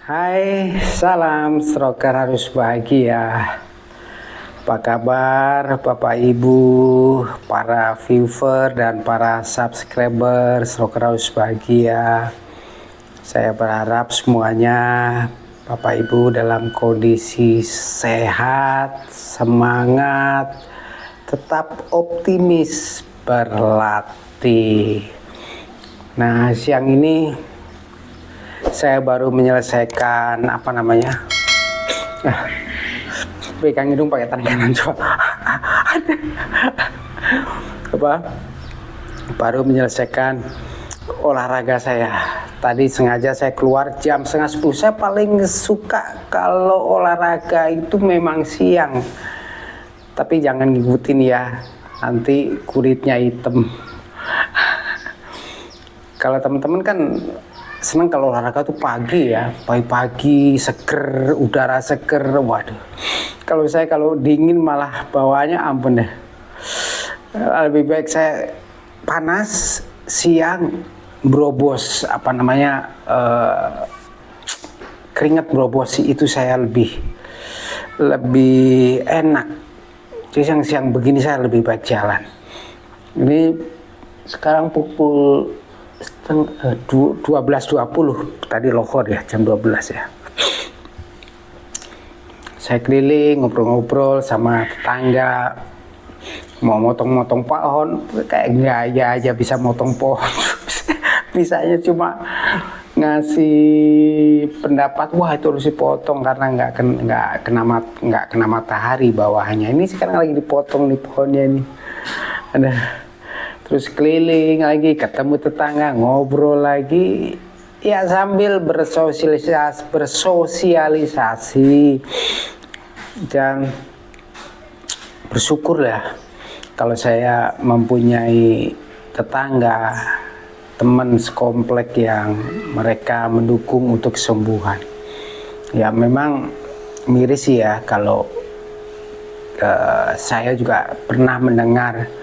Hai, salam stroker harus bahagia. Apa kabar Bapak Ibu, para viewer dan para subscriber stroker harus bahagia. Saya berharap semuanya Bapak Ibu dalam kondisi sehat, semangat, tetap optimis, berlatih. Nah, siang ini saya baru menyelesaikan pegang hidung pakai tangan kanan coba. Baru menyelesaikan olahraga saya. Tadi sengaja saya keluar jam 9:30. Saya paling suka kalau olahraga itu memang siang. Tapi jangan ngikutin ya, nanti kulitnya hitam. Kalau teman-teman kan senang kalau olahraga tuh pagi ya, pagi-pagi seger, udara seger. Waduh, kalau saya kalau dingin malah bawaannya ampun deh. Lebih baik saya panas siang brobos keringat brobos itu saya lebih enak. Jadi siang-siang begini saya lebih baik jalan. Ini sekarang pukul 12.20, tadi lohor ya, jam 12 ya. Saya keliling ngobrol-ngobrol sama tetangga, mau motong-motong pohon, kayak gaya aja bisa motong pohon. Bisanya cuma ngasih pendapat, wah itu harus dipotong karena nggak kena matahari bawahnya. Ini sekarang lagi dipotong nih pohonnya ini. Ada. Terus keliling lagi, ketemu tetangga, ngobrol lagi, ya sambil bersosialisasi dan bersyukur ya kalau saya mempunyai tetangga, teman sekomplek yang mereka mendukung untuk kesembuhan. Ya memang miris ya kalau saya juga pernah mendengar.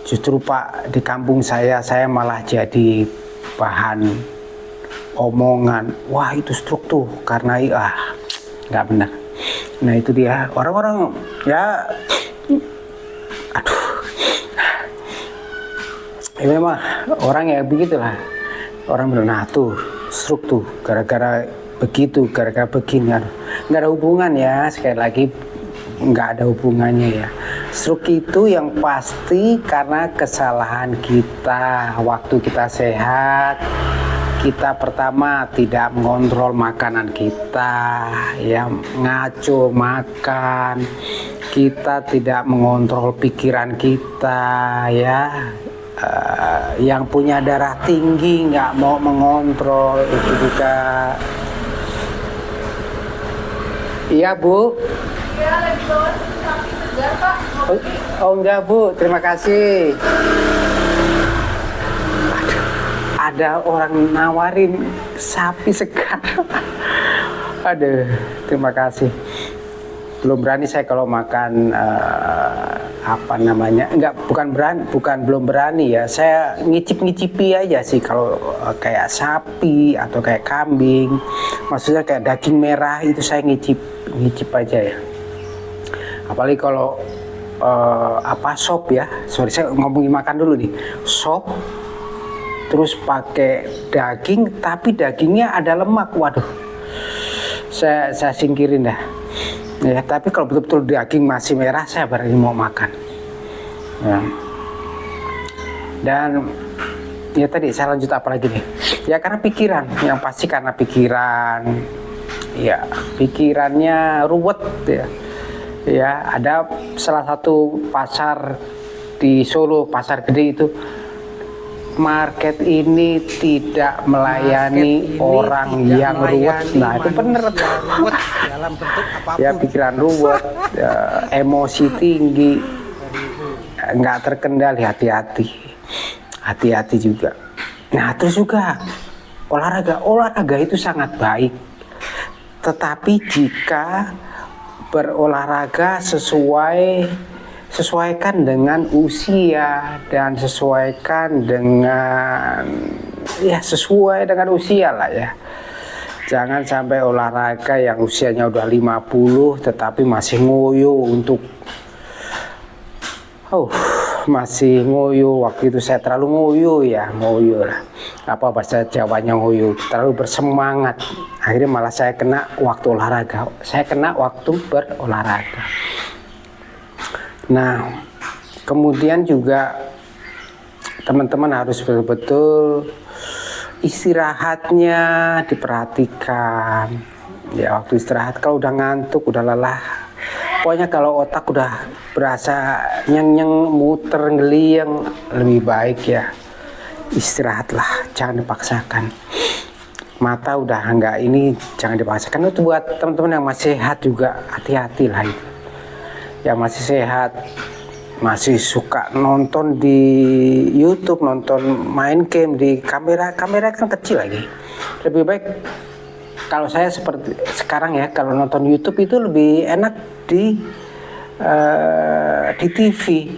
Justru Pak, di kampung saya malah jadi bahan omongan. Wah itu stroke tuh karena nggak benar. Nah itu dia orang-orang ya, aduh, ya memang orang ya begitulah. Orang bilang nah tuh stroke tuh gara-gara begitu, gara-gara begini. Nggak ada hubungan ya, sekali lagi nggak ada hubungannya ya. Stroke itu yang pasti karena kesalahan kita waktu kita sehat. Kita pertama tidak mengontrol makanan kita, ya ngaco makan. Kita tidak mengontrol pikiran kita, ya. Yang punya darah tinggi nggak mau mengontrol itu juga. Iya Bu. Iya lagi bawa susu sapi segar Pak. Oh enggak Bu, terima kasih. Ada orang nawarin sapi segar. Aduh, terima kasih. Belum berani saya kalau makan belum berani ya. Saya ngicip-ngicipi aja sih kalau kayak sapi atau kayak kambing. Maksudnya kayak daging merah itu saya ngicip aja ya. Apalagi kalau sop ya. Sorry saya ngomongin makan dulu nih. Sop terus pakai daging tapi dagingnya ada lemak. Waduh. Saya singkirin dah. Ya, tapi kalau betul-betul daging masih merah saya berani mau makan. Ya. Dan ya tadi saya lanjut apa lagi nih? Ya karena pikiran, yang pasti karena pikiran. Ya, pikirannya ruwet ya. Ya, ada salah satu pasar di Solo, pasar gede itu, market ini tidak melayani orang yang ruwet. Nah itu bener dalam bentuk apapun. ya, pikiran ruwet, emosi tinggi, nggak terkendali, hati-hati juga. Nah terus juga olahraga itu sangat baik, tetapi jika berolahraga sesuaikan dengan usia dan sesuai dengan usia lah ya. Jangan sampai olahraga yang usianya udah 50 tetapi masih ngoyo untuk masih ngoyo. Waktu itu saya terlalu ngoyo lah, apa bahasa Jawanya ngoyo, terlalu bersemangat. Akhirnya malah saya kena waktu olahraga, saya kena waktu berolahraga. Nah, kemudian juga teman-teman harus betul-betul istirahatnya diperhatikan. Ya, waktu istirahat kalau udah ngantuk, udah lelah, pokoknya kalau otak udah berasa nyeng-nyeng, muter, ngeliang, lebih baik ya istirahatlah, jangan dipaksakan. Mata udah enggak ini, jangan dipaksakan. Itu buat teman-teman yang masih sehat juga, hati-hatilah itu. Yang masih sehat, masih suka nonton di YouTube, nonton main game di kamera kan kecil lagi. Lebih baik kalau saya seperti sekarang ya, kalau nonton YouTube itu lebih enak di TV,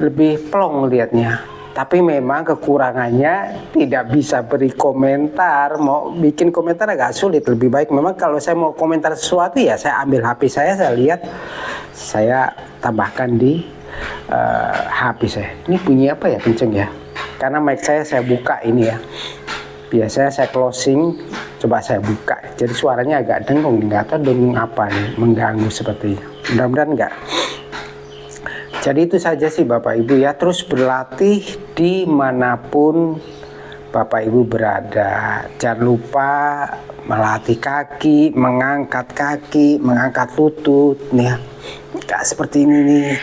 lebih plong liatnya. Tapi memang kekurangannya tidak bisa beri komentar. Mau bikin komentar agak sulit. Lebih baik memang kalau saya mau komentar sesuatu ya saya ambil HP saya lihat, saya tambahkan di HP saya. Ini bunyi apa ya, kenceng ya? Karena mic saya buka ini ya. Biasanya saya closing, coba saya buka. Jadi suaranya agak dengung, nggak tahu dengung apa nih, mengganggu sepertinya. Mudah-mudahan enggak. Jadi itu saja sih Bapak Ibu ya. Terus berlatih dimanapun Bapak Ibu berada. Jangan lupa melatih kaki, mengangkat lutut nih ya. Kayak seperti ini nih.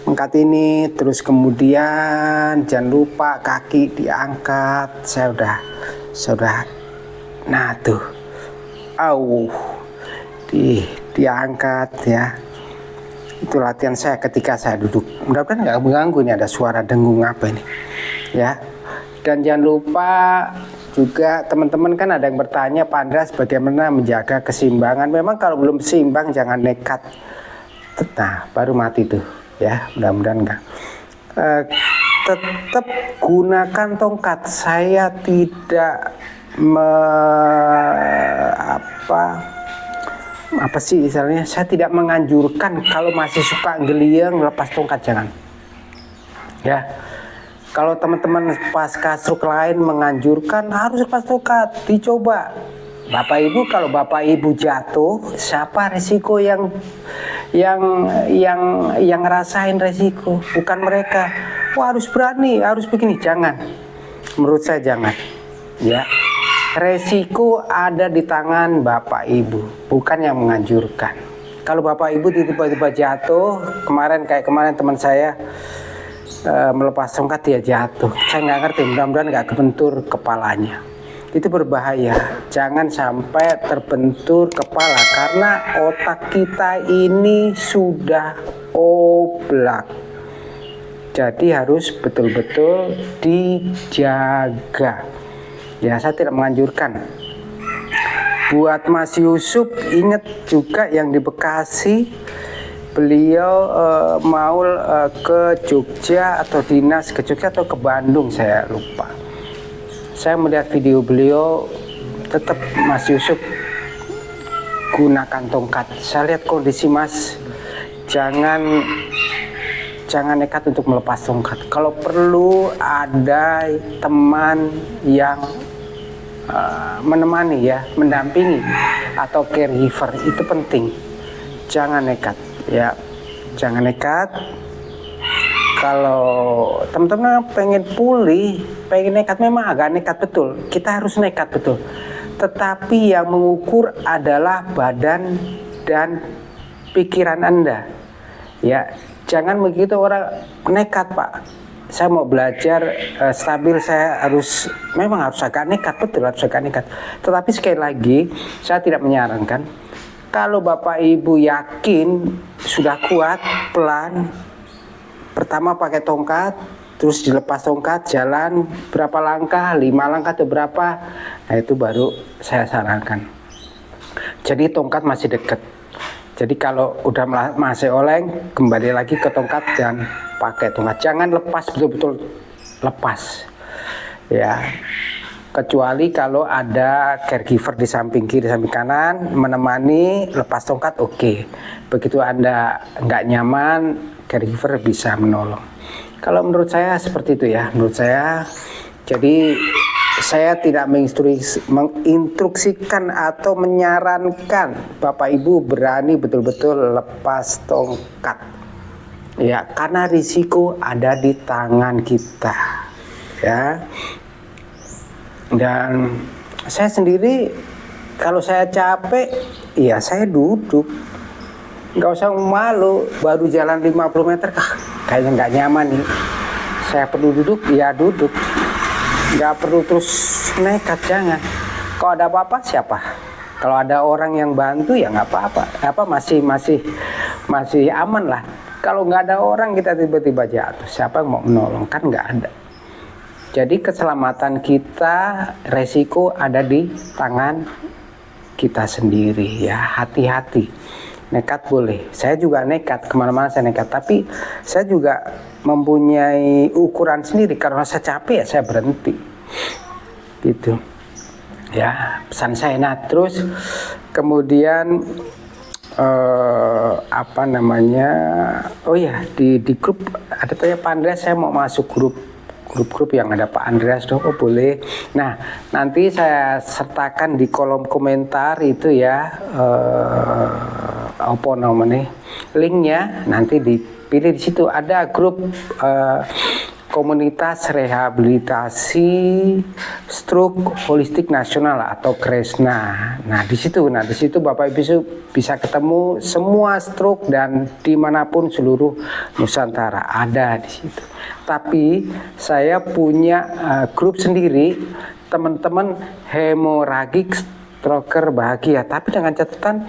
Angkat ini, terus kemudian jangan lupa kaki diangkat. Saya udah. Nah tuh, diangkat ya. Itu latihan saya ketika saya duduk. Mudah-mudahan nggak mengganggu. Ini ada suara dengung apa ini, ya. Dan jangan lupa juga teman-teman, kan ada yang bertanya, Pak Andreas bagaimana menjaga keseimbangan. Memang kalau belum seimbang jangan nekat. Nah, baru mati tuh, ya. Mudah-mudahan enggak. Tetap gunakan tongkat. Saya tidak apa sih misalnya, saya tidak menganjurkan kalau masih suka geliang lepas tongkat, jangan ya. Kalau teman-teman pasca stroke lain menganjurkan harus lepas tongkat, dicoba. Bapak Ibu, kalau Bapak Ibu jatuh, siapa resiko yang ngerasain resiko? Bukan mereka. Wah, harus berani, harus begini, jangan. Menurut saya jangan ya. Resiko ada di tangan Bapak Ibu, bukan yang menganjurkan. Kalau Bapak Ibu tiba-tiba jatuh, kemarin teman saya melepas tongkat, dia jatuh. Saya nggak ngerti, mudah-mudahan nggak kebentur kepalanya. Itu berbahaya. Jangan sampai terbentur kepala karena otak kita ini sudah oblak. Jadi harus betul-betul dijaga. Ya, saya tidak menganjurkan. Buat Mas Yusuf, ingat juga yang di Bekasi, beliau mau ke Jogja atau dinas ke Jogja atau ke Bandung, saya lupa. Saya melihat video beliau, tetap Mas Yusuf gunakan tongkat. Saya lihat kondisi Mas, jangan nekat untuk melepas tongkat. Kalau perlu ada teman yang menemani ya, mendampingi atau caregiver, itu penting. Jangan nekat ya, jangan nekat. Kalau teman-teman pengen pulih, pengen nekat, memang agak nekat betul. Kita harus nekat betul. Tetapi yang mengukur adalah badan dan pikiran Anda. Ya, jangan begitu orang nekat, Pak. Saya mau belajar stabil, saya memang harus agak nekat, betul, harus agak nekat. Tetapi sekali lagi, saya tidak menyarankan. Kalau Bapak Ibu yakin sudah kuat, pelan, pertama pakai tongkat, terus dilepas tongkat, jalan berapa langkah, 5 langkah atau berapa, nah itu baru saya sarankan. Jadi tongkat masih dekat. Jadi kalau udah masih oleng, kembali lagi ke tongkat dan pakai tongkat. Jangan lepas, betul-betul lepas. Ya. Kecuali kalau ada caregiver di samping kiri, samping kanan, menemani, lepas tongkat, oke. Begitu Anda nggak nyaman, caregiver bisa menolong. Kalau menurut saya seperti itu ya, menurut saya. Jadi saya tidak menginstruksikan atau menyarankan Bapak Ibu berani betul-betul lepas tongkat. Ya, karena risiko ada di tangan kita. Ya. Dan saya sendiri kalau saya capek, ya saya duduk. Nggak usah malu, baru jalan 50 meter, kayaknya nggak nyaman nih. Saya perlu duduk, ya duduk. Nggak perlu terus nekat, jangan. Kalau ada apa-apa siapa? Kalau ada orang yang bantu ya nggak apa-apa. Masih aman lah. Kalau nggak ada orang kita tiba-tiba jatuh, siapa yang mau menolong? Kan nggak ada. Jadi keselamatan kita, resiko ada di tangan kita sendiri ya. Hati-hati. Nekat boleh. Saya juga nekat, kemana-mana saya nekat. Tapi saya juga mempunyai ukuran sendiri. Karena saya capek ya saya berhenti. Gitu. Ya, pesan saya. Nah, terus kemudian apa namanya? Oh ya, di grup ada tanya Pak Andreas, saya mau masuk grup yang ada Pak Andreas dong, oh boleh. Nah, nanti saya sertakan di kolom komentar itu ya, apa namanya, linknya. Nanti dipilih di situ ada grup komunitas rehabilitasi stroke holistik nasional atau Kresna. Nah di situ Bapak Ibu bisa ketemu semua stroke dan dimanapun seluruh Nusantara ada di situ. Tapi saya punya grup sendiri, teman-teman hemoragik stroker bahagia. Tapi dengan catatan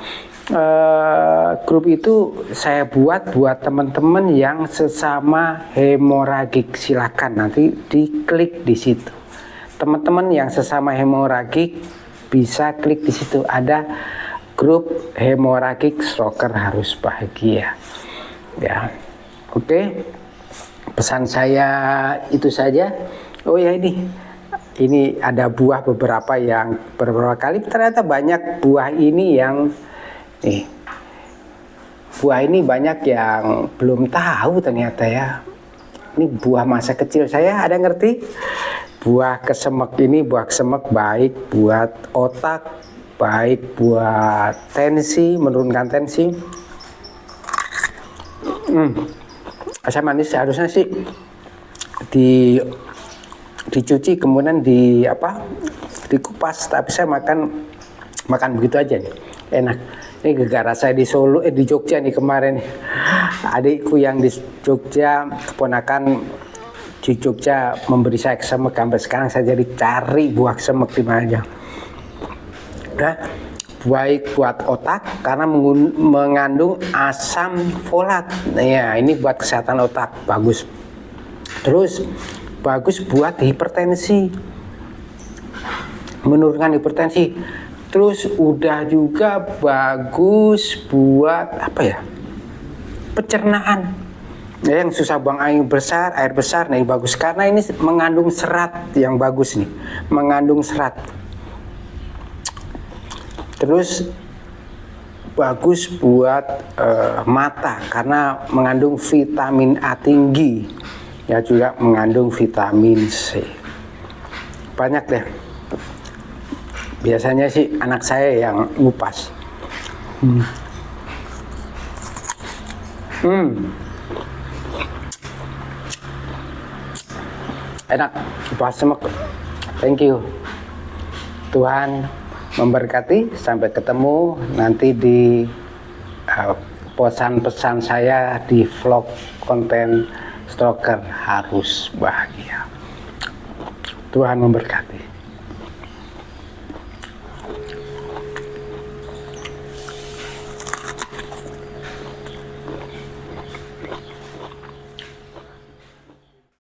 grup itu saya buat teman-teman yang sesama hemoragik. Silakan nanti diklik di situ. Teman-teman yang sesama hemoragik bisa klik di situ. Ada grup hemoragik stroker harus bahagia. Ya, oke. Pesan saya itu saja. Oh ya ini ada buah beberapa kali ternyata banyak buah ini yang buah ini banyak yang belum tahu ternyata ya. Ini buah masa kecil saya, ada ngerti? Buah kesemek ini, buah kesemek baik buat otak, baik buat tensi, menurunkan tensi. Asam manis harusnya sih dicuci kemudian dikupas, tapi saya makan begitu aja nih, enak. Ini gara-gara saya di Solo, di Jogja nih kemarin. Adikku yang di Jogja, keponakan di Jogja memberi saya kesemek, sampai sekarang saya jadi cari buah kesemek di mana aja. Nah, baik buat otak karena mengandung asam folat. Ya, ini buat kesehatan otak bagus. Terus bagus buat hipertensi, menurunkan hipertensi. Terus udah juga bagus buat pencernaan. Ya, yang susah buang air besar, nih bagus karena ini mengandung serat yang bagus nih, mengandung serat. Terus bagus buat mata karena mengandung vitamin A tinggi, ya juga mengandung vitamin C. Banyak deh. Biasanya sih anak saya yang ngupas. Enak, buah semek. Thank you. Tuhan memberkati. Sampai ketemu nanti di pesan-pesan saya di vlog konten stroker harus bahagia. Tuhan memberkati.